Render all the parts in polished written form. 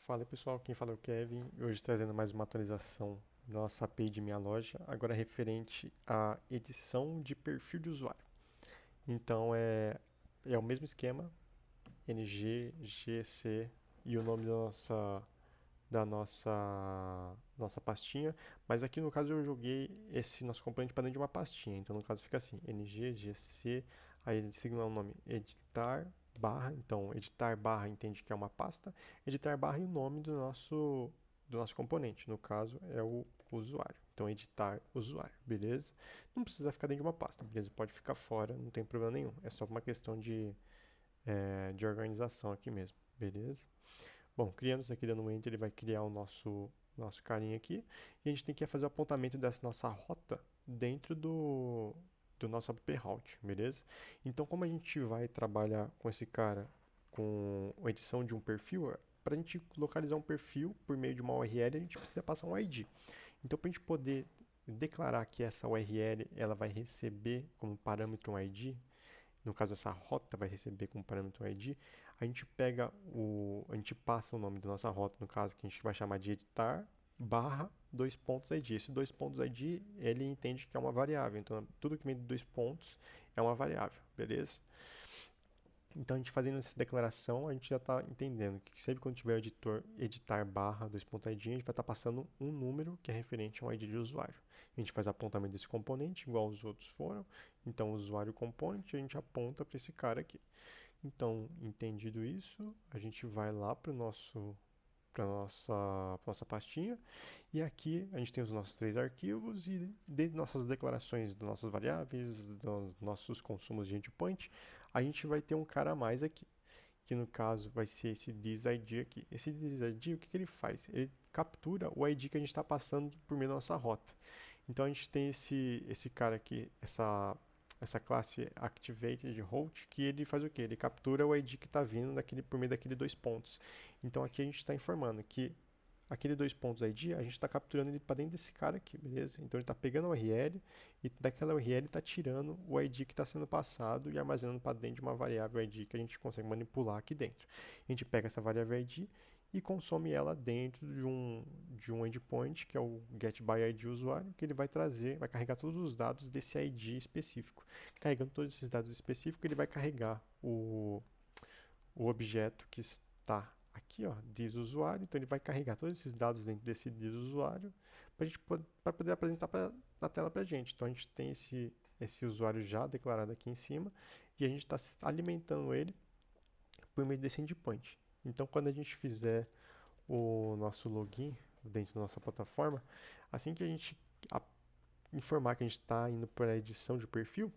Fala pessoal, quem fala é o Kevin, hoje trazendo mais uma atualização da nossa API de minha loja, agora referente à edição de perfil de usuário. Então é o mesmo esquema, NG, GC e o nome da nossa pastinha, mas aqui no caso eu joguei esse nosso componente para dentro de uma pastinha, então no caso fica assim, NG, GC, aí ele designa o nome editar barra, então editar barra entende que é uma pasta, editar barra e o nome do nosso componente, no caso é o usuário. Então editar usuário, beleza? Não precisa ficar dentro de uma pasta, beleza? Pode ficar fora, não tem problema nenhum. É só uma questão de organização aqui mesmo, beleza? Bom, criando isso aqui, dando um Enter, ele vai criar o nosso carinha aqui. E a gente tem que fazer o apontamento dessa nossa rota dentro do nosso app route, beleza? Então, como a gente vai trabalhar com esse cara com a edição de um perfil, para a gente localizar um perfil por meio de uma URL, a gente precisa passar um ID. Então, para a gente poder declarar que essa URL ela vai receber como parâmetro um ID, no caso essa rota vai receber como parâmetro ID, a gente passa o nome da nossa rota, no caso que a gente vai chamar de editar barra dois pontos ID. Esse dois pontos ID ele entende que é uma variável, então tudo que vem de dois pontos é uma variável, beleza? Então, a gente fazendo essa declaração, a gente já está entendendo que sempre quando tiver o editor editar barra 2.id, a gente vai estar passando um número que é referente a um ID de usuário. A gente faz apontamento desse componente, igual os outros foram. Então, o usuário component, a gente aponta para esse cara aqui. Então, entendido isso, a gente vai lá para nossa pastinha e aqui a gente tem os nossos três arquivos e dentro de nossas declarações das nossas variáveis, dos nossos consumos de endpoint, a gente vai ter um cara a mais aqui, que no caso vai ser esse thisID aqui. Esse thisID, o que ele faz? Ele captura o ID que a gente está passando por meio da nossa rota. Então a gente tem esse cara aqui, essa classe Activated Route, que ele faz o quê? Ele captura o ID que está vindo por meio daquele dois pontos. Então aqui a gente está informando que aquele dois pontos ID, a gente está capturando ele para dentro desse cara aqui, beleza? Então ele está pegando a URL e daquela URL está tirando o ID que está sendo passado e armazenando para dentro de uma variável ID que a gente consegue manipular aqui dentro. A gente pega essa variável ID e consome ela dentro de um endpoint, que é o getById usuário, que ele vai trazer, vai carregar todos os dados desse ID específico. Carregando todos esses dados específicos, ele vai carregar o objeto que está aqui, ó, usuário. Então ele vai carregar todos esses dados dentro desse usuário para poder apresentar na tela para a gente. Então a gente tem esse usuário já declarado aqui em cima e a gente está alimentando ele por meio desse endpoint. Então quando a gente fizer o nosso login dentro da nossa plataforma, assim que a gente informar que a gente está indo para a edição de perfil,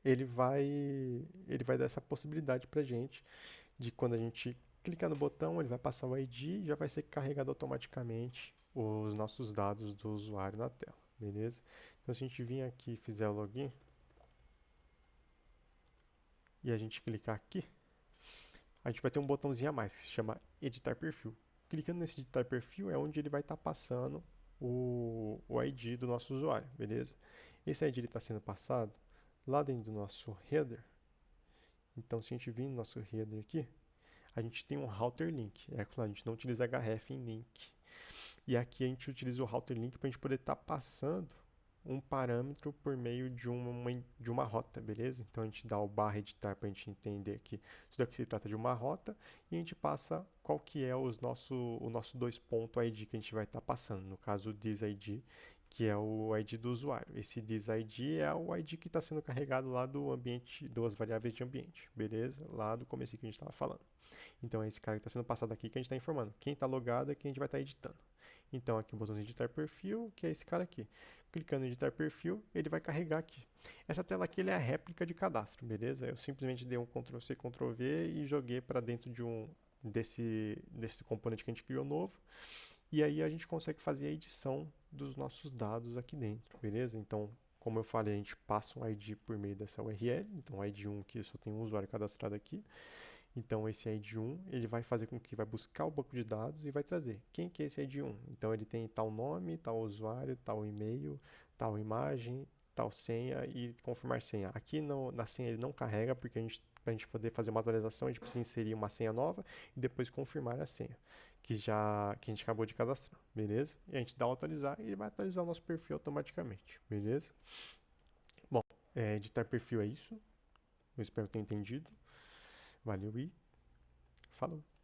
ele vai, ele vai dar essa possibilidade para a gente de quando a gente clicar no botão, ele vai passar o ID e já vai ser carregado automaticamente os nossos dados do usuário na tela, beleza? Então, se a gente vir aqui e fizer o login e a gente clicar aqui, a gente vai ter um botãozinho a mais que se chama editar perfil. Clicando nesse editar perfil é onde ele vai estar passando o ID do nosso usuário, beleza? Esse ID está sendo passado lá dentro do nosso header. Então, se a gente vir no nosso header aqui, a gente tem um router link. É claro, a gente não utiliza href em link. E aqui a gente utiliza o router link para a gente poder estar passando um parâmetro por meio de uma rota, beleza? Então a gente dá o barra editar para a gente entender que isso daqui se trata de uma rota e a gente passa qual que é o nosso dois ponto ID que a gente vai estar passando. No caso, o thisID, que é o ID do usuário. Esse thisID é o ID que está sendo carregado lá do ambiente, das variáveis de ambiente, beleza? Lá do começo que a gente estava falando. Então é esse cara que está sendo passado aqui que a gente está informando. Quem está logado é quem a gente vai estar editando. Então aqui o botão de editar perfil, que é esse cara aqui. Clicando em editar perfil, ele vai carregar aqui. Essa tela aqui é a réplica de cadastro, beleza? Eu simplesmente dei um Ctrl+C, Ctrl+V e joguei para dentro desse componente que a gente criou novo. E aí a gente consegue fazer a edição dos nossos dados aqui dentro, beleza? Então, como eu falei, a gente passa um ID por meio dessa URL. Então, ID 1 que só tem um usuário cadastrado aqui. Então, esse ID1, ele vai fazer com que vai buscar o banco de dados e vai trazer. Quem que é esse ID1? Então, ele tem tal nome, tal usuário, tal e-mail, tal imagem, tal senha e confirmar senha. Aqui na senha ele não carrega, porque a gente para a gente poder fazer uma atualização, a gente precisa inserir uma senha nova e depois confirmar a senha que a gente acabou de cadastrar, beleza? E a gente dá o atualizar e ele vai atualizar o nosso perfil automaticamente, beleza? Bom, editar perfil é isso. Eu espero ter entendido. Valeu e falou!